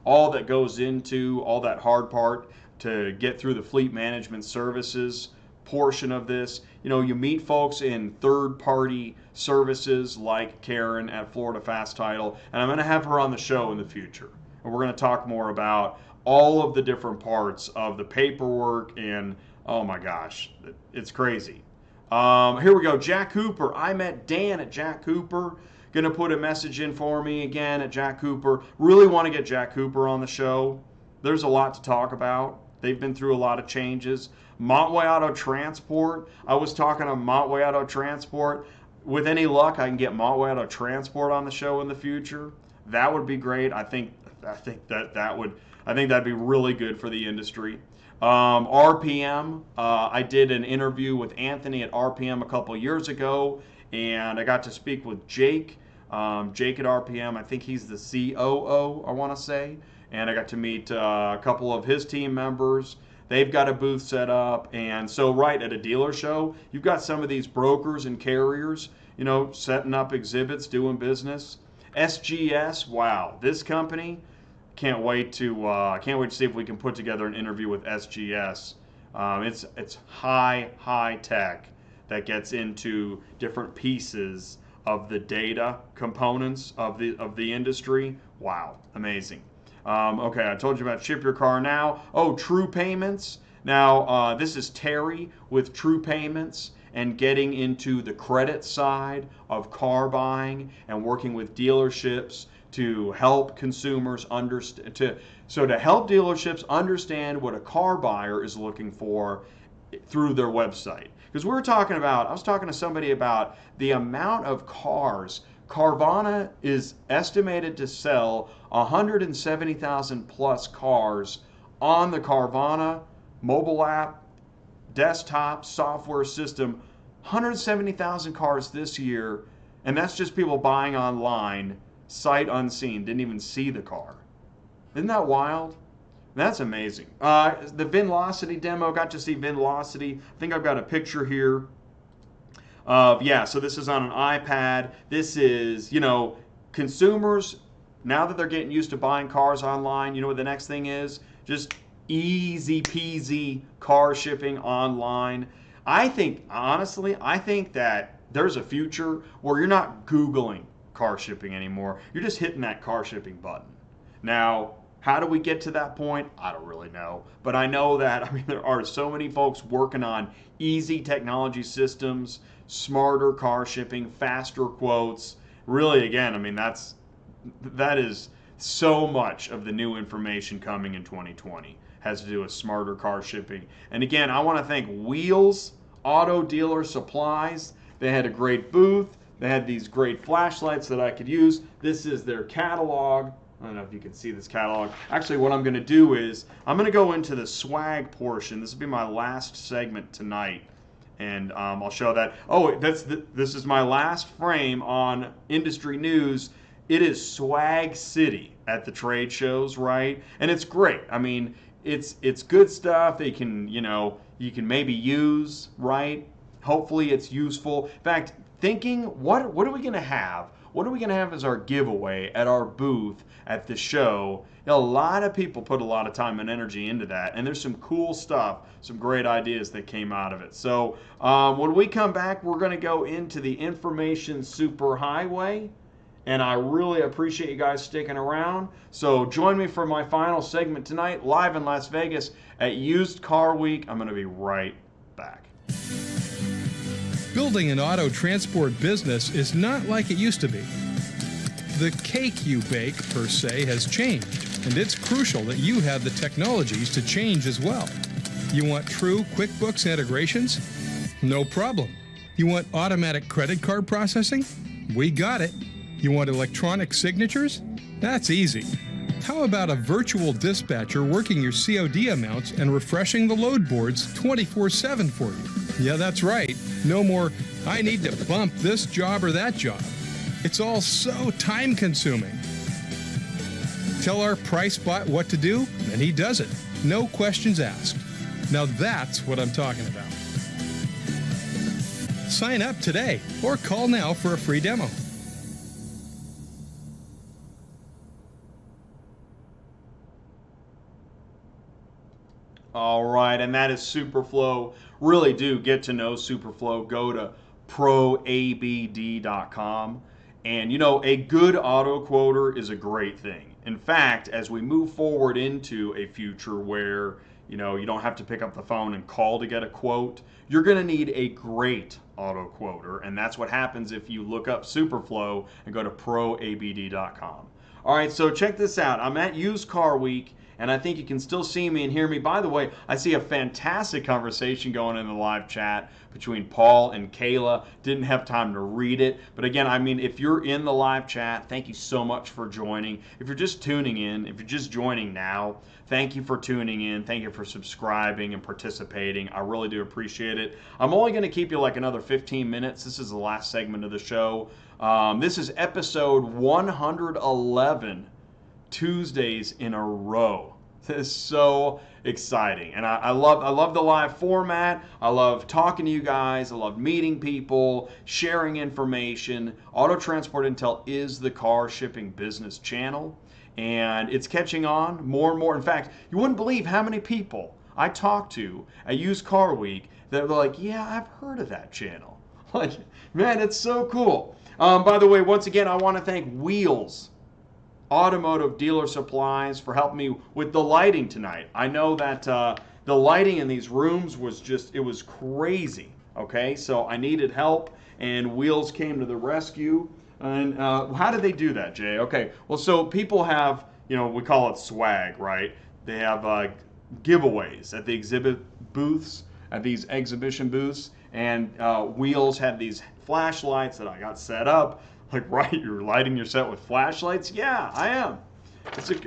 all that goes into all that hard part to get through the fleet management services portion of this. You meet folks in third-party services like Karen at Florida Fast Title, and I'm going to have her on the show in the future. And we're going to talk more about all of the different parts of the paperwork, and oh my gosh, it's crazy. Here we go, Jack Cooper. I met Dan at Jack Cooper. Going to put a message in for me again at Jack Cooper. Really want to get Jack Cooper on the show. There's a lot to talk about. They've been through a lot of changes. Montway Auto Transport. I was talking to Montway Auto Transport. With any luck, I can get Montway Auto Transport on the show in the future. That would be great. I think that'd be really good for the industry. RPM. I did an interview with Anthony at RPM a couple years ago, and I got to speak with Jake. Jake at RPM. I think he's the COO, I want to say. And I got to meet a couple of his team members. They've got a booth set up. And so right at a dealer show, you've got some of these brokers and carriers, setting up exhibits, doing business. SGS, wow, this company, can't wait to see if we can put together an interview with SGS. It's high tech that gets into different pieces of the data components of the industry. Wow, amazing. Okay, I told you about Ship Your Car Now. Oh, True Payments. Now, this is Terry with True Payments and getting into the credit side of car buying and working with dealerships to help consumers understand. To help dealerships understand what a car buyer is looking for through their website. Because I was talking to somebody about the amount of cars. Carvana is estimated to sell 170,000 plus cars on the Carvana mobile app, desktop, software system. 170,000 cars this year, and that's just people buying online, sight unseen, didn't even see the car. Isn't that wild? That's amazing. The Vinlocity demo, got to see Vinlocity. I think I've got a picture here. So this is on an iPad. This is, consumers, now that they're getting used to buying cars online, you know what the next thing is? Just easy peasy car shipping online. I think that there's a future where you're not Googling car shipping anymore. You're just hitting that car shipping button. Now, How do we get to that point? I don't really know. But I know that, there are so many folks working on easy technology systems, smarter car shipping, faster quotes. Really, again, that is so much of the new information coming in 2020 has to do with smarter car shipping. And again, I want to thank Wheels Auto Dealer Supplies. They had a great booth. They had these great flashlights that I could use. This is their catalog. I don't know if you can see this catalog. Actually, what I'm going to do is I'm going to go into the swag portion. This will be my last segment tonight, and I'll show that. Oh, this is my last frame on industry news. It is Swag City at the trade shows, right? And it's great. It's good stuff that you can maybe use, right? Hopefully it's useful. In fact, thinking, what are we going to have? What are we going to have as our giveaway at our booth at the show? A lot of people put a lot of time and energy into that, and there's some cool stuff, some great ideas that came out of it. So when we come back, we're going to go into the information superhighway, and I really appreciate you guys sticking around. So join me for my final segment tonight, live in Las Vegas at Used Car Week. I'm going to be right back. Building an auto transport business is not like it used to be. The cake you bake, per se, has changed, and it's crucial that you have the technologies to change as well. You want true QuickBooks integrations? No problem. You want automatic credit card processing? We got it. You want electronic signatures? That's easy. How about a virtual dispatcher working your COD amounts and refreshing the load boards 24/7 for you? Yeah, that's right. No more, I need to bump this job or that job. It's all so time-consuming. Tell our price bot what to do, and he does it. No questions asked. Now that's what I'm talking about. Sign up today or call now for a free demo. All right, and that is Superflow. Really do get to know Superflow. Go to proabd.com. And a good auto quoter is a great thing. In fact, as we move forward into a future where you don't have to pick up the phone and call to get a quote, you're going to need a great auto quoter, and that's what happens if you look up Superflow and go to proabd.com. All right, so check this out. I'm at Used Car Week, and I think you can still see me and hear me. By the way, I see a fantastic conversation going in the live chat between Paul and Kayla. Didn't have time to read it. But again, if you're in the live chat, thank you so much for joining. If you're just tuning in, if you're just joining now, thank you for tuning in. Thank you for subscribing and participating. I really do appreciate it. I'm only going to keep you like another 15 minutes. This is the last segment of the show. This is episode 111. Tuesdays in a row. This is so exciting, and I love the live format. I love talking to you guys. I love meeting people, sharing information. Auto Transport Intel is the car shipping business channel, and it's catching on more and more. In fact, you wouldn't believe how many people I talked to at Used Car Week that were like, "Yeah, I've heard of that channel." Like, man, it's so cool. By the way, once again, I want to thank Wheels Automotive Dealer Supplies for helping me with the lighting tonight. I know that the lighting in these rooms was it was crazy. Okay, so I needed help, and Wheels came to the rescue. And how did they do that, Jay? Okay, well, so people have, we call it swag, right? They have giveaways at the exhibit booths, at these exhibition booths, and Wheels had these flashlights that I got set up. Like, right, you're lighting your set with flashlights? Yeah, I am.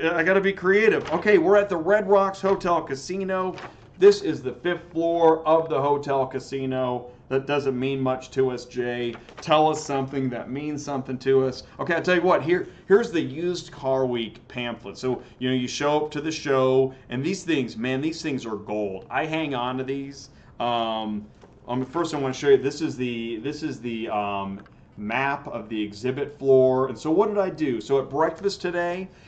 I got to be creative. Okay, we're at the Red Rocks Hotel Casino. This is the 5th floor of the hotel casino. That doesn't mean much to us, Jay. Tell us something that means something to us. Okay, I'll tell you what. Here's the Used Car Week pamphlet. So, you show up to the show, and these things, man, these things are gold. I hang on to these. First, I want to show you. This is the map of the exhibit floor. And so what did I do? So at breakfast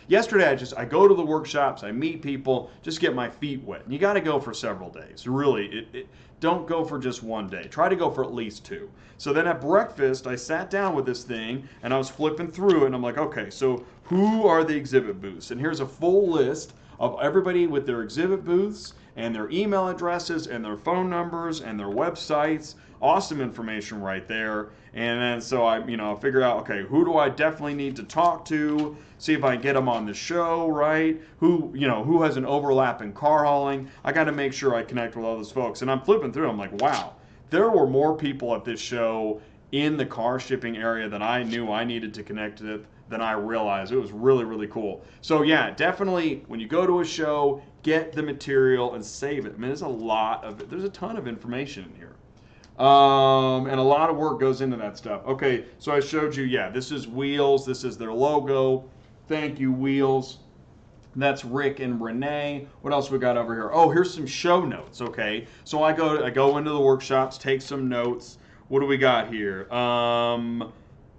yesterday I go to the workshops, I meet people, just get my feet wet. And you got to go for several days. Really, don't go for just one day. Try to go for at least 2. So then at breakfast, I sat down with this thing and I was flipping through it and I'm like, okay, so who are the exhibit booths? And here's a full list of everybody with their exhibit booths and their email addresses and their phone numbers and their websites. Awesome information right there. And then so I figured out, okay, who do I definitely need to talk to? See if I can get them on the show, right? Who has an overlap in car hauling? I got to make sure I connect with all those folks. And I'm flipping through. I'm like, wow, there were more people at this show in the car shipping area than I knew I needed to connect with than I realized. It was really, really cool. So yeah, definitely when you go to a show, get the material and save it. I mean, there's a ton of information in here. And a lot of work goes into that stuff. Okay, so I showed you, this is Wheels. This is their logo. Thank you, Wheels. That's Rick and Renee. What else we got over here? Oh, here's some show notes, okay? So I go into the workshops, take some notes. What do we got here?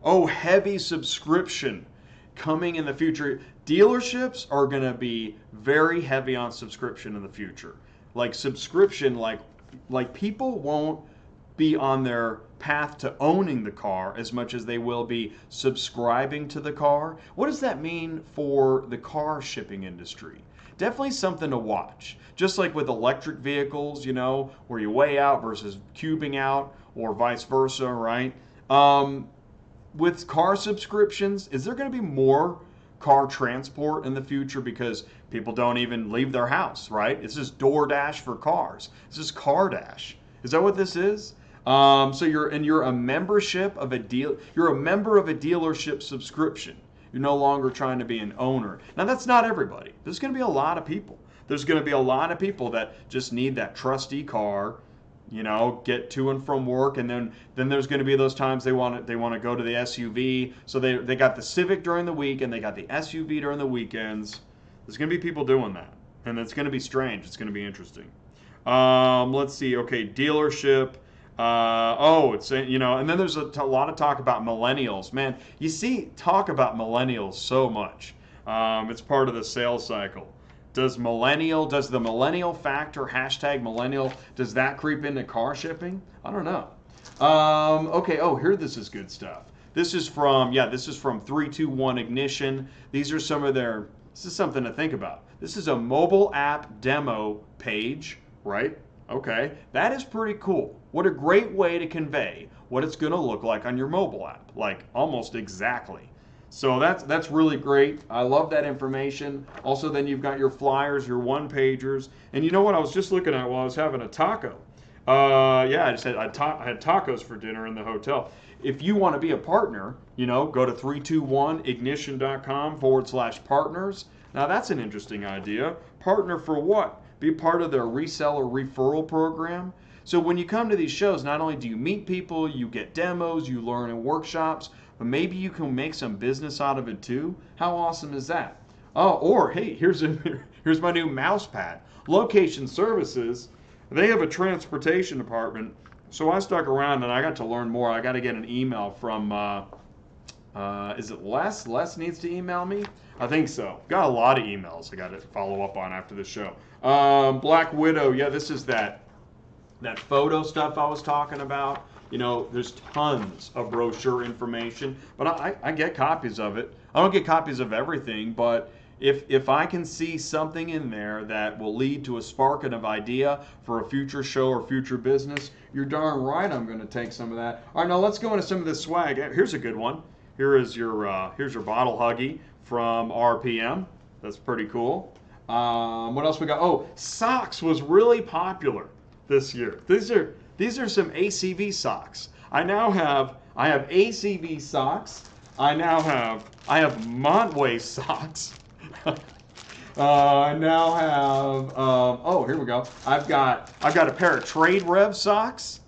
Heavy subscription coming in the future. Dealerships are going to be very heavy on subscription in the future. Like subscription, like people won't be on their path to owning the car as much as they will be subscribing to the car. What does that mean for the car shipping industry? Definitely something to watch. Just like with electric vehicles, where you weigh out versus cubing out, or vice versa, right? With car subscriptions, is there going to be more car transport in the future because people don't even leave their house, right? It's just DoorDash for cars. It's just CarDash. Is that what this is? So you're a membership of you're a member of a dealership subscription. You're no longer trying to be an owner. Now that's not everybody. There's going to be a lot of people. There's going to be a lot of people that just need that trusty car, get to and from work, and then there's going to be those times they want to go to the SUV. So they got the Civic during the week and they got the SUV during the weekends. There's going to be people doing that, and it's going to be strange. It's going to be interesting. Let's see. Okay, dealership. And then there's a lot of talk about millennials. Man, you see talk about millennials so much. It's part of the sales cycle. Does the millennial factor, #millennial, does that creep into car shipping? I don't know. This is good stuff. This is from 321 Ignition. This is something to think about. This is a mobile app demo page, right? Okay, that is pretty cool. What a great way to convey what it's going to look like on your mobile app, like almost exactly. So that's really great. I love that information. Also, then you've got your flyers, your one-pagers. And you know what I was just looking at while I was having a taco? I had tacos for dinner in the hotel. If you want to be a partner, go to 321ignition.com/partners. Now that's an interesting idea. Partner for what? Be part of their reseller referral program. So when you come to these shows, not only do you meet people, you get demos, you learn in workshops, but maybe you can make some business out of it too. How awesome is that? Oh, or hey, here's my new mouse pad. Location Services, they have a transportation department. So I stuck around and I got to learn more. I got to get an email from, is it Les? Les needs to email me? I think so. Got a lot of emails I got to follow up on after the show. Black Widow, this is that photo stuff I was talking about. There's tons of brochure information, but I get copies of it. I don't get copies of everything, but if I can see something in there that will lead to a spark of idea for a future show or future business, you're darn right I'm going to take some of that. All right, now let's go into some of this swag. Here's a good one. Here's your bottle huggy from RPM. That's pretty cool. What else we got? Oh, socks was really popular this year. These are some ACV socks. I have ACV socks. I have Montway socks. I now have here we go. I've got a pair of Trade Rev socks,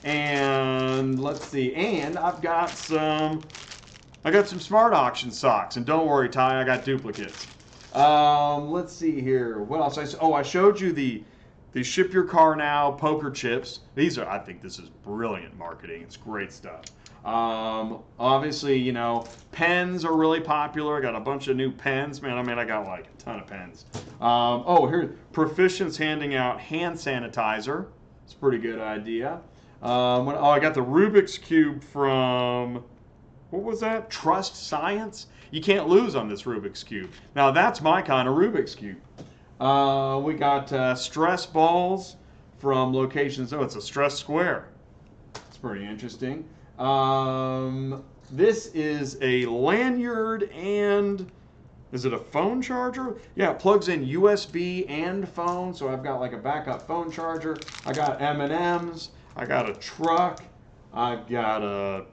and let's see, and I've got some Smart Auction socks. And don't worry, Ty, I got duplicates. Let's see here. What else? I showed you the Ship Your Car Now poker chips. I think this is brilliant marketing. It's great stuff. Obviously, you know, pens are really popular. I got a bunch of new pens, man. I mean, I got like a ton of pens. Here, Proficient's handing out hand sanitizer. It's a pretty good idea. I got the Rubik's Cube from, what was that? Trust Science? You can't lose on this Rubik's Cube. Now, that's my kind of Rubik's Cube. We got stress balls from locations. Oh, it's a stress square. It's pretty interesting. This is a lanyard and is it a phone charger? Yeah, it plugs in USB and phone. So I've got like a backup phone charger. I got M&Ms. I got a truck. I've got a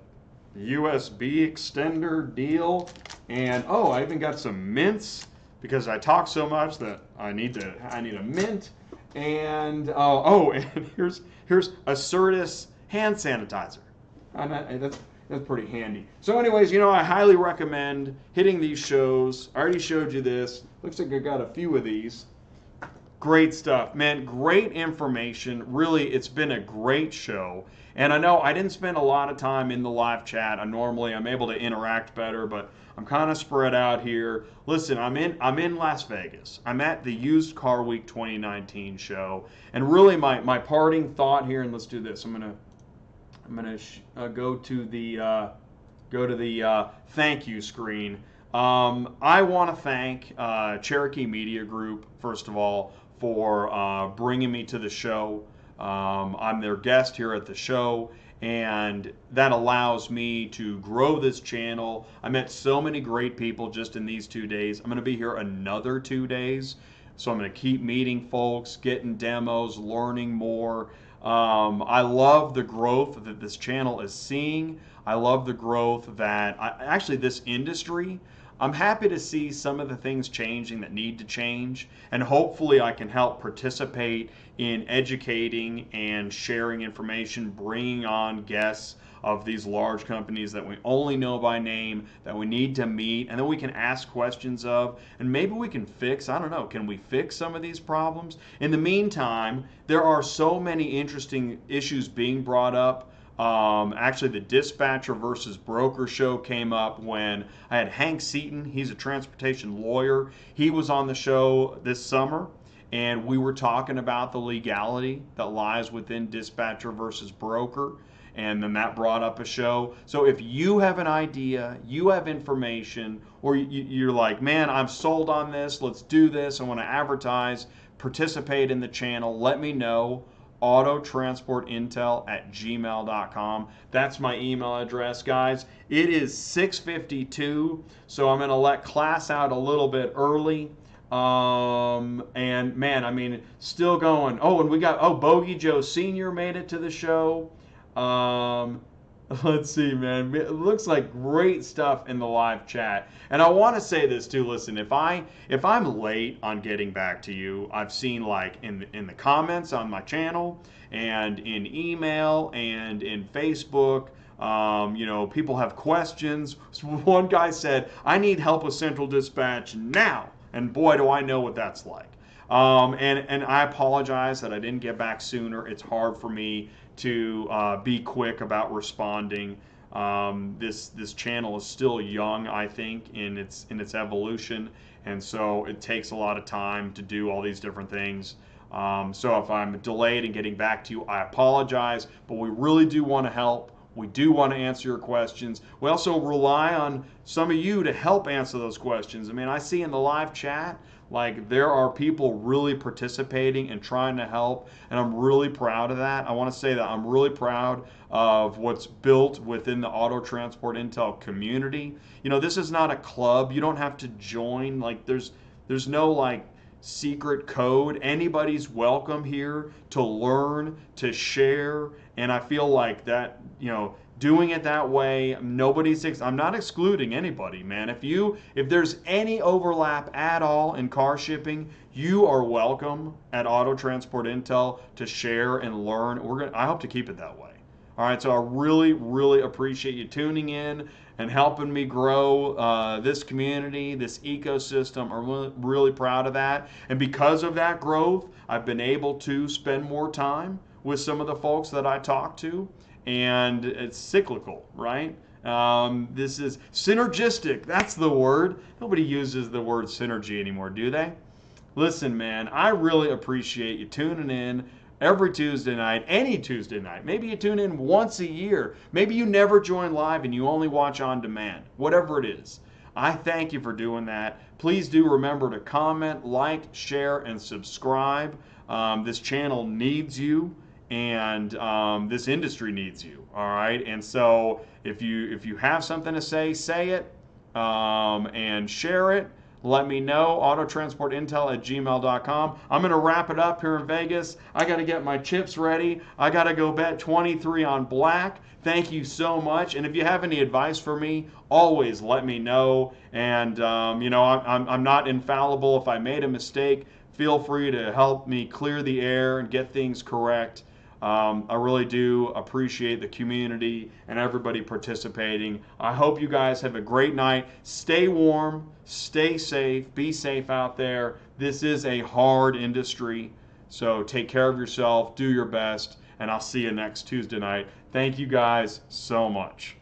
USB extender deal. And I even got some mints because I talk so much that I need a mint. And and here's Assertis hand sanitizer. That's pretty handy. So anyways, you know, I highly recommend hitting these shows. I already showed you this. Looks like I got a few of these. Great stuff, man. Great information. Really, it's been a great show. And I know I didn't spend a lot of time in the live chat. I'm able to interact better, but I'm kind of spread out here. Listen, I'm in Las Vegas. I'm at the Used Car Week 2019 show. And really my parting thought here, and let's do this. I'm gonna go to the thank you screen. I want to thank Cherokee Media Group, first of all, for bringing me to the show. I'm their guest here at the show, and that allows me to grow this channel. I met so many great people just in these 2 days. I'm going to be here another 2 days, so I'm going to keep meeting folks, getting demos, learning more. I love the growth that this channel is seeing. I love the growth that actually this industry. I'm happy to see some of the things changing that need to change, and hopefully I can help participate in educating and sharing information, bringing on guests of these large companies that we only know by name, that we need to meet, and then we can ask questions of, and maybe we can fix, I don't know, can we fix some of these problems? In the meantime, there are so many interesting issues being brought up. Actually, the dispatcher versus broker show came up when I had Hank Seaton. He's a transportation lawyer. He was on the show this summer, and we were talking about the legality that lies within dispatcher versus broker, and then that brought up a show. So if you have an idea, you have information, or you're like, man, I'm sold on this, let's do this, I want to advertise, participate in the channel, let me know. autotransportintel@gmail.com. That's my email address, guys. It is 6:52, so I'm going to let class out a little bit early. And man, I mean, still going. Oh, and we got, Bogey Joe Sr. made it to the show. Let's see, man. It looks like great stuff in the live chat. And I want to say this too. Listen, if I'm late on getting back to you, I've seen like in the comments on my channel and in email and in Facebook, people have questions. So one guy said, "I need help with Central Dispatch now," and boy, do I know what that's like. And I apologize that I didn't get back sooner. It's hard for me to be quick about responding. This channel is still young, I think, in its evolution, and so it takes a lot of time to do all these different things. So if I'm delayed in getting back to you, I apologize, but we really do want to help. We do want to answer your questions. We also rely on some of you to help answer those questions. I mean, I see in the live chat, like, there are people really participating and trying to help, and I'm really proud of that. I want to say that I'm really proud of what's built within the Auto Transport Intel community. You know, this is not a club. You don't have to join. Like, there's no, like, secret code. Anybody's welcome here to learn, to share, and I feel like that, doing it that way, I'm not excluding anybody, man. If there's any overlap at all in car shipping, you are welcome at Auto Transport Intel to share and learn. I hope to keep it that way. All right, so I really, really appreciate you tuning in and helping me grow this community, this ecosystem. I'm really proud of that. And because of that growth, I've been able to spend more time with some of the folks that I talk to. and it's cyclical, right? This is synergistic. That's the word. Nobody uses the word synergy anymore, do they? Listen, man, I really appreciate you tuning in every Tuesday night, any Tuesday night. Maybe you tune in once a year. Maybe you never join live and you only watch on demand. Whatever it is. I thank you for doing that. Please do remember to comment, like, share, and subscribe. This channel needs you, and this industry needs you. All right. And so if you have something to say it, and share it. Let me know, autotransportintel@gmail.com. I'm going to wrap it up here in Vegas. I got to get my chips ready. I got to go bet 23 on black. Thank you so much. And if you have any advice for me, always let me know. And, I'm not infallible. If I made a mistake, feel free to help me clear the air and get things correct. I really do appreciate the community and everybody participating. I hope you guys have a great night. Stay warm, stay safe, be safe out there. This is a hard industry, so take care of yourself, do your best, and I'll see you next Tuesday night. Thank you guys so much.